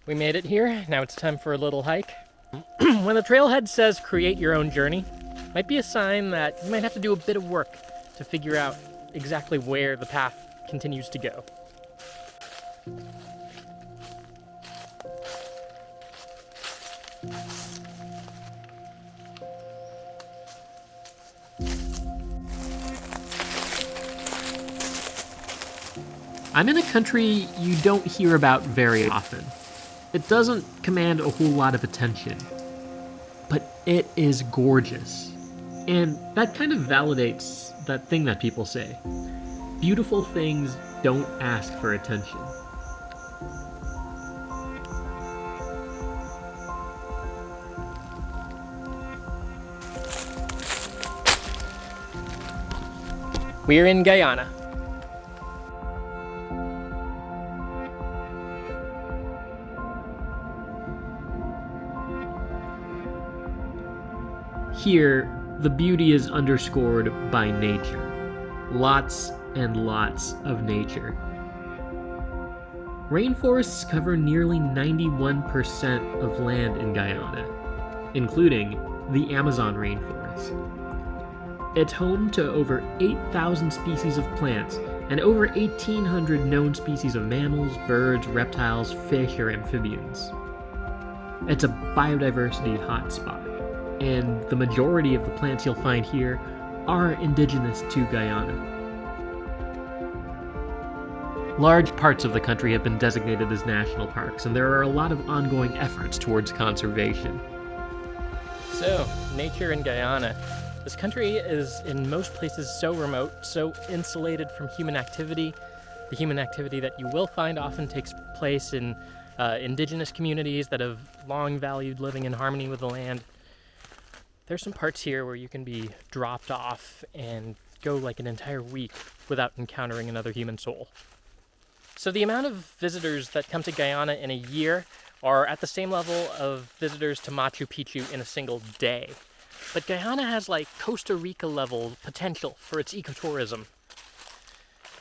We made it here. Now it's time for a little hike. When the trailhead says create your own journey, might be a sign that you might have to do a bit of work to figure out exactly where the path continues to go. I'm in a country you don't hear about very often. It doesn't command a whole lot of attention, but it is gorgeous. And that kind of validates that thing that people say. Beautiful things don't ask for attention. We're in Guyana. Here, the beauty is underscored by nature. Lots and lots of nature. Rainforests cover nearly 91% of land in Guyana, including the Amazon rainforest. It's home to over 8,000 species of plants and over 1,800 known species of mammals, birds, reptiles, fish, or amphibians. It's a biodiversity hotspot, and the majority of the plants you'll find here are indigenous to Guyana. Large parts of the country have been designated as national parks, and there are a lot of ongoing efforts towards conservation. So, nature in Guyana. This country is in most places so remote, so insulated from human activity. The human activity that you will find often takes place in indigenous communities that have long valued living in harmony with the land. There's some parts here where you can be dropped off and go like an entire week without encountering another human soul. So the amount of visitors that come to Guyana in a year are at the same level of visitors to Machu Picchu in a single day. But Guyana has like Costa Rica level potential for its ecotourism.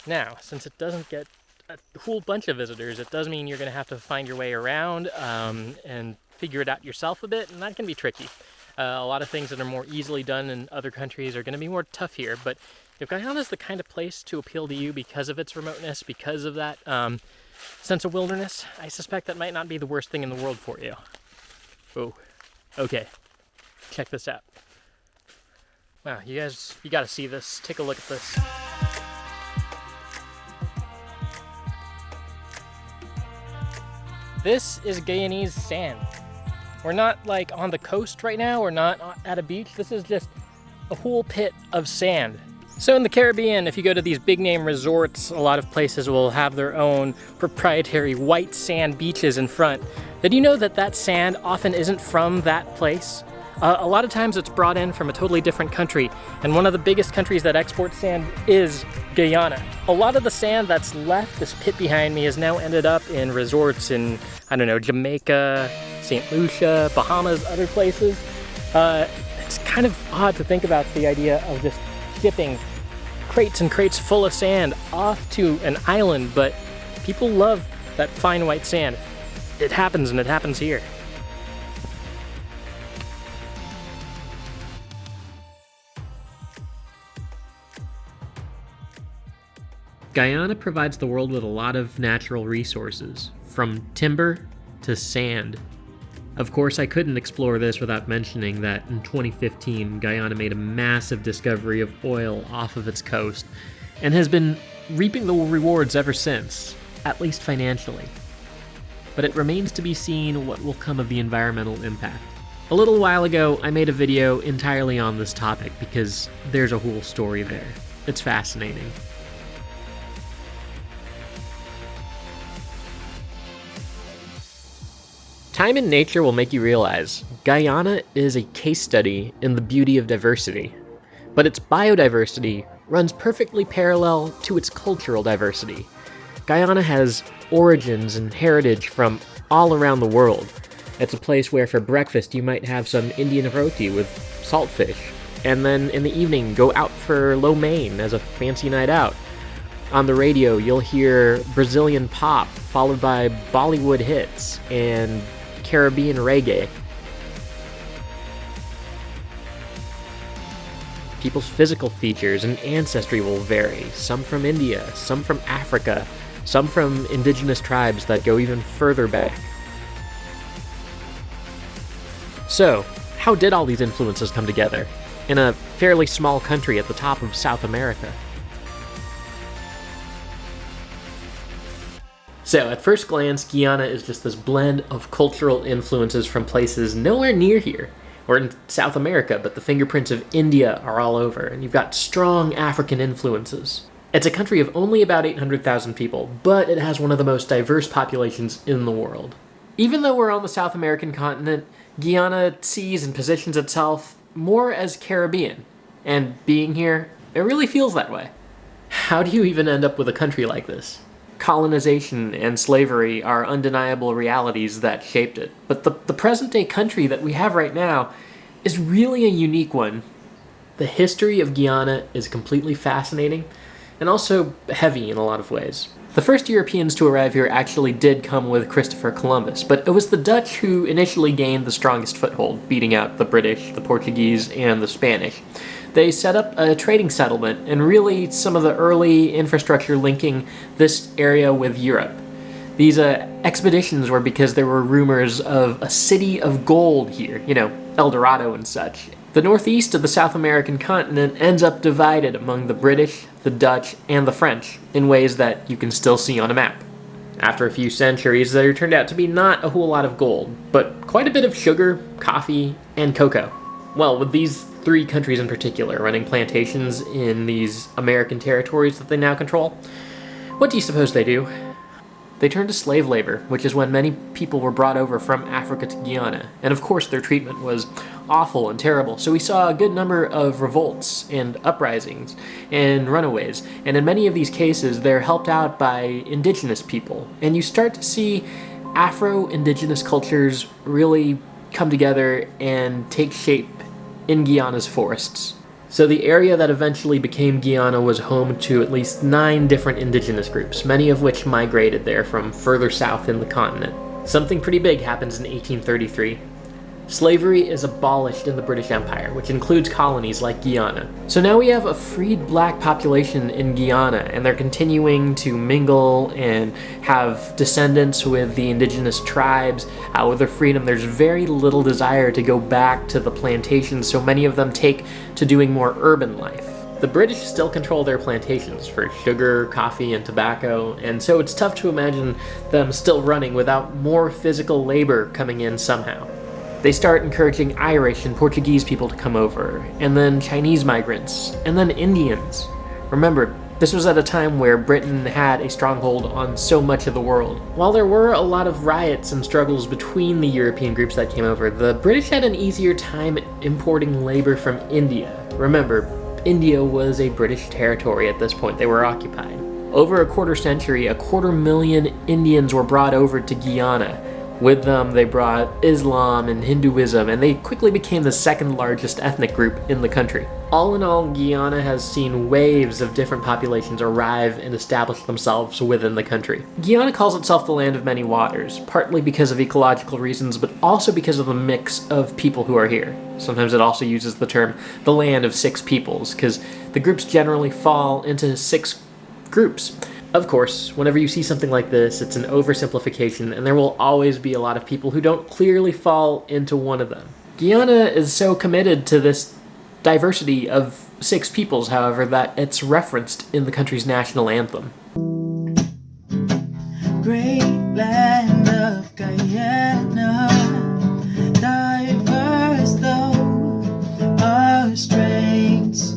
Now, since it doesn't get a whole bunch of visitors, it does mean you're going to have to find your way around and figure it out yourself a bit, and that can be tricky. A lot of things that are more easily done in other countries are going to be more tough here, but if Guyana is the kind of place to appeal to you because of its remoteness, because of that sense of wilderness, I suspect that might not be the worst thing in the world for you. Oh, okay. Check this out. Wow, you gotta see this. Take a look at this. This is Guyanese sand. We're not like on the coast right now, we're not at a beach. This is just a whole pit of sand. So in the Caribbean, if you go to these big name resorts, a lot of places will have their own proprietary white sand beaches in front. Did you know that that sand often isn't from that place? A lot of times it's brought in from a totally different country, and one of the biggest countries that exports sand is Guyana. A lot of the sand that's left, this pit behind me, has now ended up in resorts in, I don't know, Jamaica, St. Lucia, Bahamas, other places. It's kind of odd to think about the idea of just shipping crates and crates full of sand off to an island, but people love that fine white sand. It happens, and it happens here. Guyana provides the world with a lot of natural resources, from timber to sand. Of course, I couldn't explore this without mentioning that in 2015, Guyana made a massive discovery of oil off of its coast, and has been reaping the rewards ever since, at least financially. But it remains to be seen what will come of the environmental impact. A little while ago, I made a video entirely on this topic because there's a whole story there. It's fascinating. Time in nature will make you realize Guyana is a case study in the beauty of diversity, but its biodiversity runs perfectly parallel to its cultural diversity. Guyana has origins and heritage from all around the world. It's a place where for breakfast you might have some Indian roti with saltfish, and then in the evening go out for lo mein as a fancy night out. On the radio, you'll hear Brazilian pop, followed by Bollywood hits and Caribbean reggae. People's physical features and ancestry will vary, some from India, some from Africa, some from indigenous tribes that go even further back. So, how did all these influences come together in a fairly small country at the top of South America? So, at first glance, Guyana is just this blend of cultural influences from places nowhere near here, or in South America, but the fingerprints of India are all over, and you've got strong African influences. It's a country of only about 800,000 people, but it has one of the most diverse populations in the world. Even though we're on the South American continent, Guyana sees and positions itself more as Caribbean, and being here, it really feels that way. How do you even end up with a country like this? Colonization and slavery are undeniable realities that shaped it, but the present-day country that we have right now is really a unique one. The history of Guyana is completely fascinating, and also heavy in a lot of ways. The first Europeans to arrive here actually did come with Christopher Columbus, but it was the Dutch who initially gained the strongest foothold, beating out the British, the Portuguese, and the Spanish. They set up a trading settlement, and really some of the early infrastructure linking this area with Europe. These expeditions were because there were rumors of a city of gold here, El Dorado and such. The northeast of the South American continent ends up divided among the British, the Dutch, and the French in ways that you can still see on a map. After a few centuries, there turned out to be not a whole lot of gold, but quite a bit of sugar, coffee, and cocoa. Well, with these three countries in particular running plantations in these American territories that they now control, what do you suppose they do? They turned to slave labor, which is when many people were brought over from Africa to Guyana, and of course their treatment was awful and terrible, so we saw a good number of revolts and uprisings and runaways, and in many of these cases they're helped out by indigenous people, and you start to see Afro-indigenous cultures really come together and take shape in Guyana's forests. So the area that eventually became Guyana was home to at least 9 different indigenous groups, many of which migrated there from further south in the continent. Something pretty big happens in 1833. Slavery is abolished in the British Empire, which includes colonies like Guyana. So now we have a freed black population in Guyana, and they're continuing to mingle and have descendants with the indigenous tribes. With their freedom, there's very little desire to go back to the plantations, so many of them take to doing more urban life. The British still control their plantations for sugar, coffee, and tobacco, and so it's tough to imagine them still running without more physical labor coming in somehow. They start encouraging Irish and Portuguese people to come over, and then Chinese migrants, and then Indians. Remember, this was at a time where Britain had a stronghold on so much of the world. While there were a lot of riots and struggles between the European groups that came over, the British had an easier time importing labor from India. Remember, India was a British territory at this point. They were occupied. Over a quarter century, 250,000 Indians were brought over to Guyana. With them, they brought Islam and Hinduism, and they quickly became the second largest ethnic group in the country. All in all, Guyana has seen waves of different populations arrive and establish themselves within the country. Guyana calls itself the land of many waters, partly because of ecological reasons, but also because of the mix of people who are here. Sometimes it also uses the term the land of 6 peoples, because the groups generally fall into 6 groups. Of course, whenever you see something like this, it's an oversimplification, and there will always be a lot of people who don't clearly fall into one of them. Guyana is so committed to this diversity of 6 peoples, however, that it's referenced in the country's national anthem. Great land of Guyana, diverse though our strengths,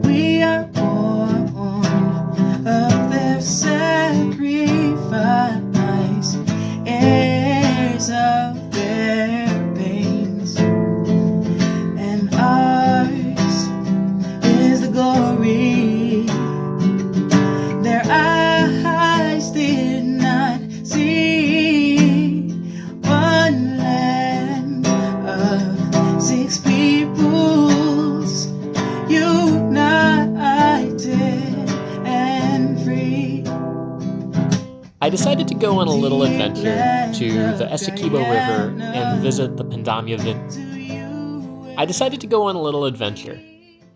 we are born of their sacrifice, heirs of their pains, and ours is the glory their eyes did not see. go on a little adventure to the Essequibo River and visit the Pandama vineyard. I decided to go on a little adventure.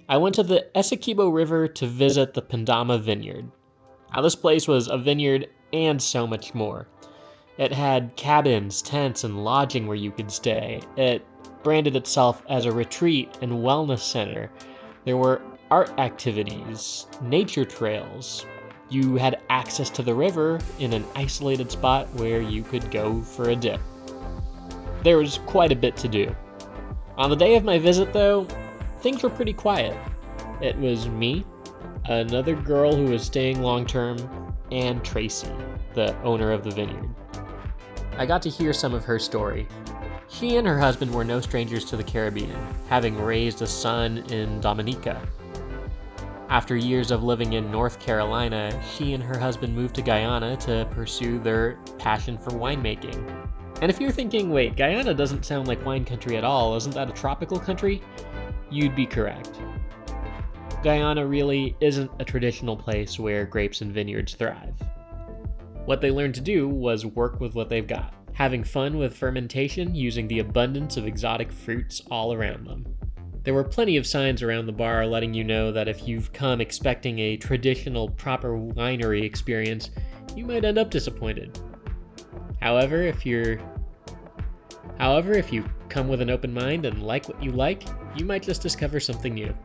I went to the Essequibo River to visit the Pandama vineyard. Now, this place was a vineyard and so much more. It had cabins, tents, and lodging where you could stay. It branded itself as a retreat and wellness center. There were art activities, nature trails. You had access to the river in an isolated spot where you could go for a dip. There was quite a bit to do. On the day of my visit, though, things were pretty quiet. It was me, another girl who was staying long-term, and Tracy, the owner of the vineyard. I got to hear some of her story. She and her husband were no strangers to the Caribbean, having raised a son in Dominica. After years of living in North Carolina, she and her husband moved to Guyana to pursue their passion for winemaking. And if you're thinking, wait, Guyana doesn't sound like wine country at all, isn't that a tropical country? You'd be correct. Guyana really isn't a traditional place where grapes and vineyards thrive. What they learned to do was work with what they've got, having fun with fermentation using the abundance of exotic fruits all around them. There were plenty of signs around the bar letting you know that if you've come expecting a traditional, proper winery experience, you might end up disappointed. However, if you come with an open mind and like what you like, you might just discover something new.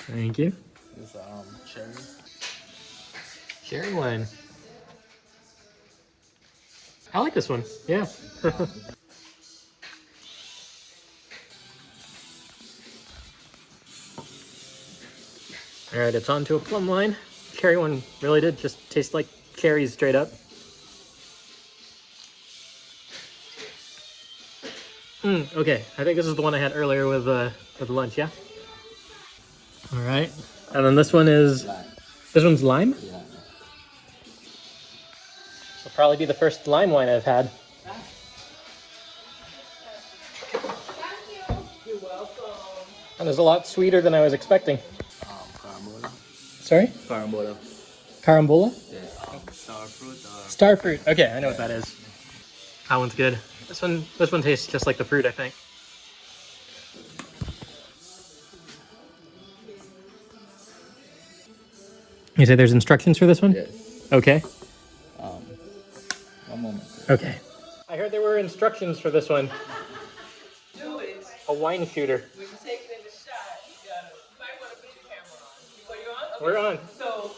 Thank you. It's cherry. Cherry wine. I like this one. Yeah. All right, it's on to a plum wine. Cherry one really did just taste like cherries straight up. Okay, I think this is the one I had earlier with lunch, yeah? All right, and then this one is, this one's lime? Yeah. This will probably be the first lime wine I've had. You're welcome. And it's a lot sweeter than I was expecting. Carambola. Sorry? Carambola. Carambola? Yeah. Starfruit. Starfruit. Okay, I know what that is. That one's good. This one tastes just like the fruit, I think. You say there's instructions for this one? Yes. Okay. One moment. Okay. I heard there were instructions for this one. Do it. A wine shooter. When you take it in the shot, you might want to put your camera on. Are you on? Okay. We're on. So,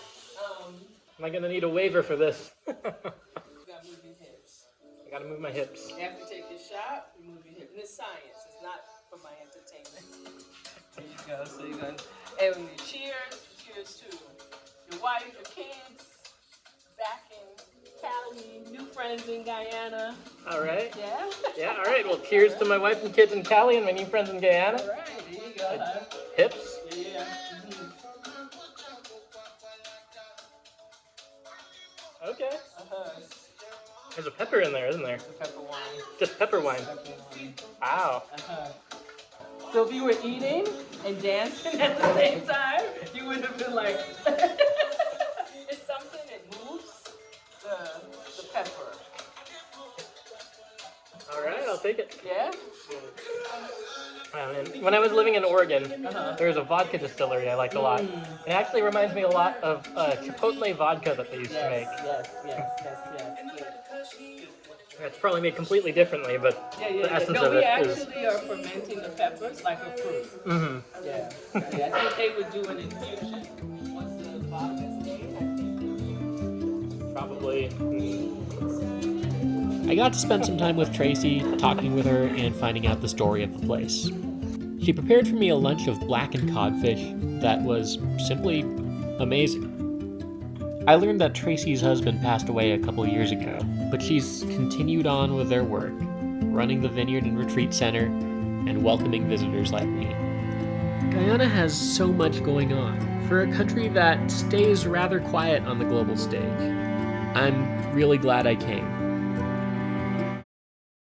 Am I gonna need a waiver for this? you gotta move your hips. I gotta move my hips. After you take your shot, you move your hips. And it's science. It's not for my entertainment. There you go. So you're gonna, and when you cheers to your wife, your kids, back in Cali, new friends in Guyana. All right. Yeah? Yeah, all right. Well, cheers to my wife and kids in Cali and my new friends in Guyana. All right, there you go. Hips. Yeah. Okay. Uh-huh. There's a pepper in there, isn't there? The pepper wine. Just pepper wine. Pepper wine. Wow. Uh-huh. So if you were eating and dancing at the same time, you would have been like, it's something that moves the pepper. All right, I'll take it. Yeah? And when I was living in Oregon, there was a vodka distillery I liked a lot. It actually reminds me a lot of Chipotle vodka that they used to make. Yes. It's probably made completely differently, but the essence No, of we it actually are fermenting the peppers like a fruit. Mm-hmm. Yeah. I think they would do an infusion. Once the vodka's made, Probably. I got to spend some time with Tracy, talking with her and finding out the story of the place. She prepared for me a lunch of blackened codfish that was simply amazing. I learned that Tracy's husband passed away a couple years ago, but she's continued on with their work, running the vineyard and retreat center, and welcoming visitors like me. Guyana has so much going on for a country that stays rather quiet on the global stage. I'm really glad I came.